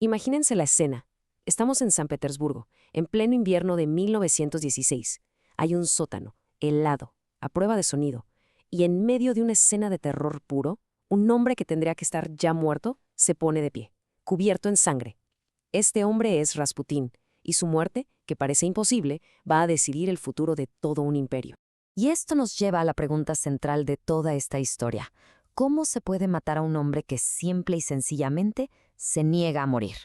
Imagínense la escena. Estamos en San Petersburgo, en pleno invierno de 1916. Hay un sótano, helado, a prueba de sonido, y en medio de una escena de terror puro, un hombre que tendría que estar ya muerto se pone de pie, cubierto en sangre. Este hombre es Rasputín, y su muerte, que parece imposible, va a decidir el futuro de todo un imperio. Y esto nos lleva a la pregunta central de toda esta historia. ¿Cómo se puede matar a un hombre que simple y sencillamente se niega a morir?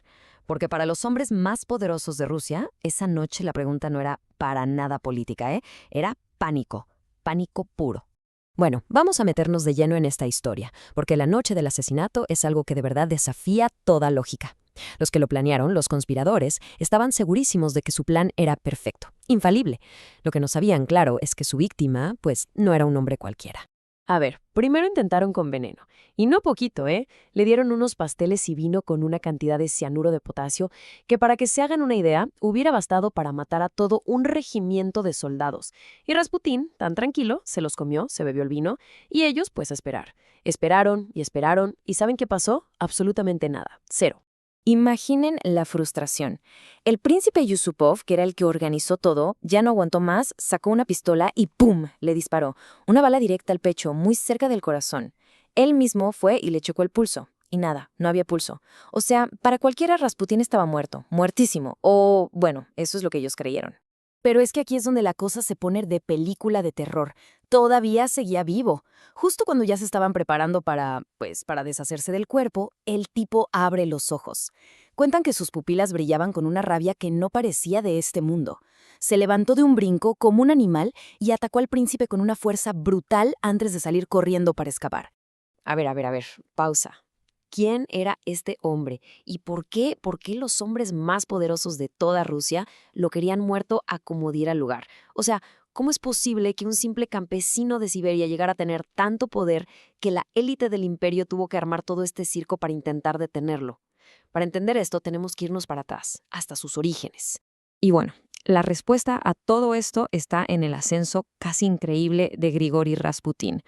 Porque para los hombres más poderosos de Rusia, esa noche la pregunta no era para nada política, ¿eh? Era pánico, pánico puro. Bueno, vamos a meternos de lleno en esta historia, porque la noche del asesinato es algo que de verdad desafía toda lógica. Los que lo planearon, los conspiradores, estaban segurísimos de que su plan era perfecto, infalible. Lo que no sabían, claro, es que su víctima, pues, no era un hombre cualquiera. A ver, primero intentaron con veneno. Y no poquito, ¿eh? Le dieron unos pasteles y vino con una cantidad de cianuro de potasio que, para que se hagan una idea, hubiera bastado para matar a todo un regimiento de soldados. Y Rasputín, tan tranquilo, se los comió, se bebió el vino, y ellos, pues, a esperar. Esperaron, ¿y saben qué pasó? Absolutamente nada. Cero. Imaginen la frustración. El príncipe Yusupov, que era el que organizó todo, ya no aguantó más, sacó una pistola y ¡pum!, le disparó. Una bala directa al pecho, muy cerca del corazón. Él mismo fue y le chocó el pulso. Y nada, no había pulso. O sea, para cualquiera Rasputín estaba muerto, muertísimo. O, bueno, eso es lo que ellos creyeron. Pero es que aquí es donde la cosa se pone de película de terror. Todavía seguía vivo. Justo cuando ya se estaban preparando para deshacerse del cuerpo, el tipo abre los ojos. Cuentan que sus pupilas brillaban con una rabia que no parecía de este mundo. Se levantó de un brinco como un animal y atacó al príncipe con una fuerza brutal antes de salir corriendo para escapar. A ver, pausa. ¿Quién era este hombre? ¿Y por qué los hombres más poderosos de toda Rusia lo querían muerto a como diera lugar? O sea, ¿cómo es posible que un simple campesino de Siberia llegara a tener tanto poder que la élite del imperio tuvo que armar todo este circo para intentar detenerlo? Para entender esto tenemos que irnos para atrás, hasta sus orígenes. Y bueno, la respuesta a todo esto está en el ascenso casi increíble de Grigori Rasputín.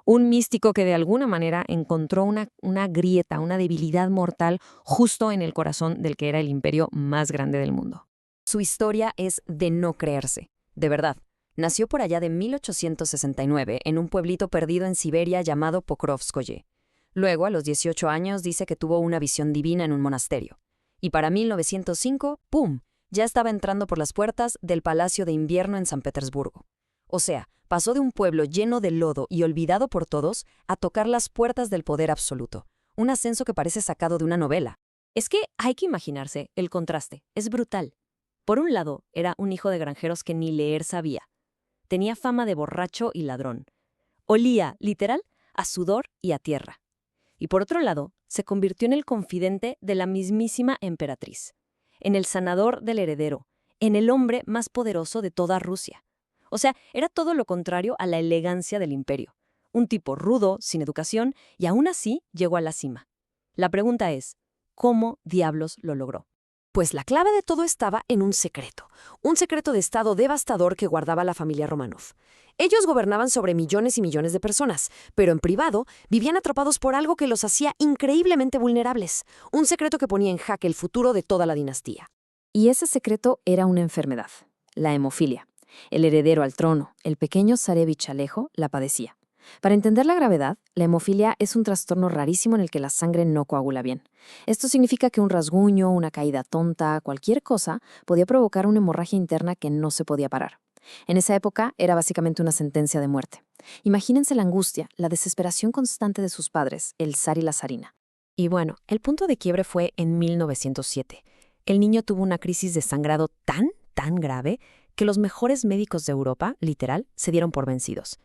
Un místico que de alguna manera encontró una grieta, una debilidad mortal justo en el corazón del que era el imperio más grande del mundo. Su historia es de no creerse, de verdad. Nació por allá de 1869 en un pueblito perdido en Siberia llamado Pokrovskoye. Luego, a los 18 años, dice que tuvo una visión divina en un monasterio. Y para 1905, ¡pum!, ya estaba entrando por las puertas del Palacio de Invierno en San Petersburgo. O sea, pasó de un pueblo lleno de lodo y olvidado por todos a tocar las puertas del poder absoluto. Un ascenso que parece sacado de una novela. Es que hay que imaginarse el contraste. Es brutal. Por un lado, era un hijo de granjeros que ni leer sabía. Tenía fama de borracho y ladrón. Olía, literal, a sudor y a tierra. Y por otro lado, se convirtió en el confidente de la mismísima emperatriz, en el sanador del heredero, en el hombre más poderoso de toda Rusia. O sea, era todo lo contrario a la elegancia del imperio. Un tipo rudo, sin educación, y aún así llegó a la cima. La pregunta es, ¿cómo diablos lo logró? Pues la clave de todo estaba en un secreto de estado devastador que guardaba la familia Romanov. Ellos gobernaban sobre millones y millones de personas, pero en privado vivían atrapados por algo que los hacía increíblemente vulnerables, un secreto que ponía en jaque el futuro de toda la dinastía. Y ese secreto era una enfermedad, la hemofilia. El heredero al trono, el pequeño zarevich Alejo, la padecía. Para entender la gravedad, la hemofilia es un trastorno rarísimo en el que la sangre no coagula bien. Esto significa que un rasguño, una caída tonta, cualquier cosa, podía provocar una hemorragia interna que no se podía parar. En esa época era básicamente una sentencia de muerte. Imagínense la angustia, la desesperación constante de sus padres, el zar y la zarina. Y bueno, el punto de quiebre fue en 1907. El niño tuvo una crisis de sangrado tan grave que los mejores médicos de Europa, literal, se dieron por vencidos.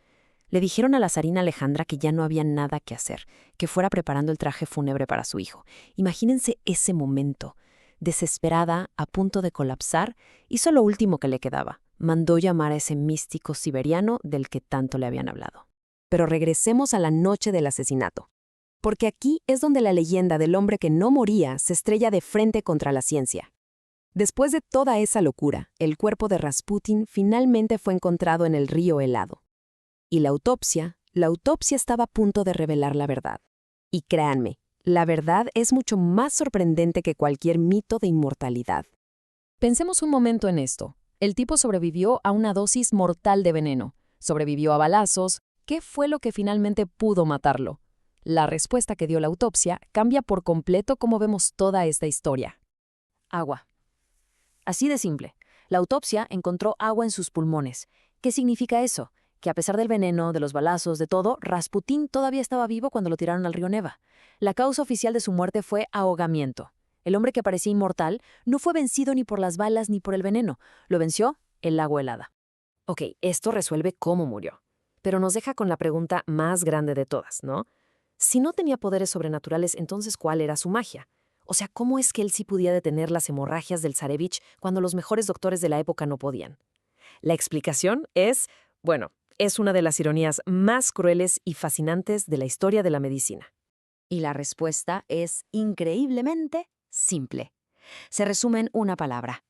Le dijeron a la zarina Alejandra que ya no había nada que hacer, que fuera preparando el traje fúnebre para su hijo. Imagínense ese momento. Desesperada, a punto de colapsar, hizo lo último que le quedaba. Mandó llamar a ese místico siberiano del que tanto le habían hablado. Pero regresemos a la noche del asesinato. Porque aquí es donde la leyenda del hombre que no moría se estrella de frente contra la ciencia. Después de toda esa locura, el cuerpo de Rasputín finalmente fue encontrado en el río helado. Y la autopsia estaba a punto de revelar la verdad. Y créanme, La verdad es mucho más sorprendente que cualquier mito de inmortalidad. Pensemos un momento en esto. El tipo sobrevivió a una dosis mortal de veneno. Sobrevivió a balazos. ¿Qué fue lo que finalmente pudo matarlo? La respuesta que dio la autopsia cambia por completo cómo vemos toda esta historia. Agua. Así de simple. La autopsia encontró agua en sus pulmones. ¿Qué significa eso? Que a pesar del veneno, de los balazos, de todo, Rasputín todavía estaba vivo cuando lo tiraron al río Neva. La causa oficial de su muerte fue ahogamiento. El hombre que parecía inmortal no fue vencido ni por las balas ni por el veneno. Lo venció el agua helada. Ok, esto resuelve cómo murió. Pero nos deja con la pregunta más grande de todas, ¿no? Si no tenía poderes sobrenaturales, entonces ¿cuál era su magia? O sea, ¿cómo es que él sí podía detener las hemorragias del zarevich cuando los mejores doctores de la época no podían? La explicación es, bueno, es una de las ironías más crueles y fascinantes de la historia de la medicina. Y la respuesta es increíblemente simple. Se resume en una palabra: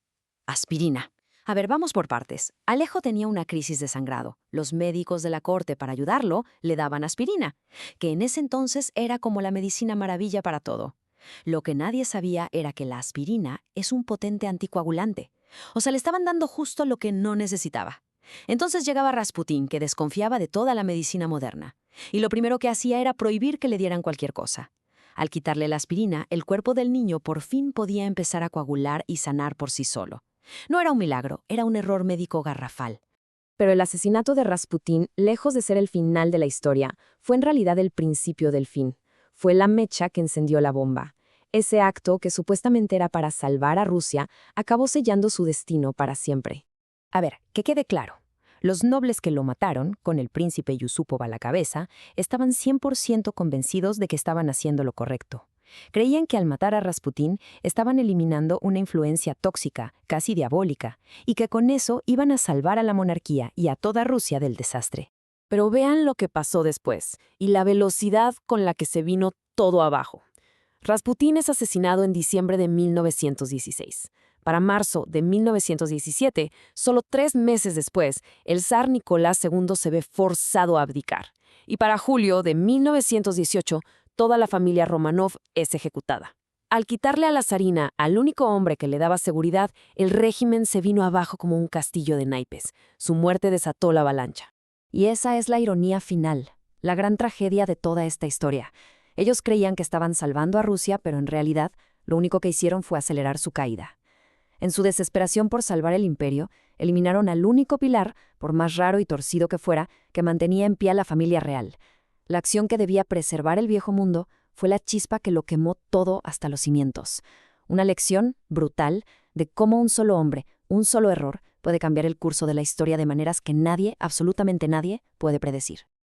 aspirina. A ver, vamos por partes. Alejo tenía una crisis de sangrado. Los médicos de la corte, para ayudarlo, le daban aspirina, que en ese entonces era como la medicina maravilla para todo. Lo que nadie sabía era que la aspirina es un potente anticoagulante. O sea, le estaban dando justo lo que no necesitaba. Entonces llegaba Rasputín, que desconfiaba de toda la medicina moderna. Y lo primero que hacía era prohibir que le dieran cualquier cosa. Al quitarle la aspirina, el cuerpo del niño por fin podía empezar a coagular y sanar por sí solo. No era un milagro, era un error médico garrafal. Pero el asesinato de Rasputín, lejos de ser el final de la historia, fue en realidad el principio del fin. Fue la mecha que encendió la bomba. Ese acto, que supuestamente era para salvar a Rusia, acabó sellando su destino para siempre. A ver, que quede claro. Los nobles que lo mataron, con el príncipe Yusupov a la cabeza, estaban 100% convencidos de que estaban haciendo lo correcto. Creían que al matar a Rasputín estaban eliminando una influencia tóxica, casi diabólica, y que con eso iban a salvar a la monarquía y a toda Rusia del desastre. Pero vean lo que pasó después, y la velocidad con la que se vino todo abajo. Rasputín es asesinado en diciembre de 1916. Para marzo de 1917, solo 3 meses después, el zar Nicolás II se ve forzado a abdicar. Y para julio de 1918, toda la familia Romanov es ejecutada. Al quitarle a la zarina al único hombre que le daba seguridad, el régimen se vino abajo como un castillo de naipes. Su muerte desató la avalancha. Y esa es la ironía final, la gran tragedia de toda esta historia. Ellos creían que estaban salvando a Rusia, pero en realidad lo único que hicieron fue acelerar su caída. En su desesperación por salvar el imperio, eliminaron al único pilar, por más raro y torcido que fuera, que mantenía en pie a la familia real. La acción que debía preservar el viejo mundo fue la chispa que lo quemó todo hasta los cimientos. Una lección brutal de cómo un solo hombre, un solo error, puede cambiar el curso de la historia de maneras que nadie, absolutamente nadie, puede predecir.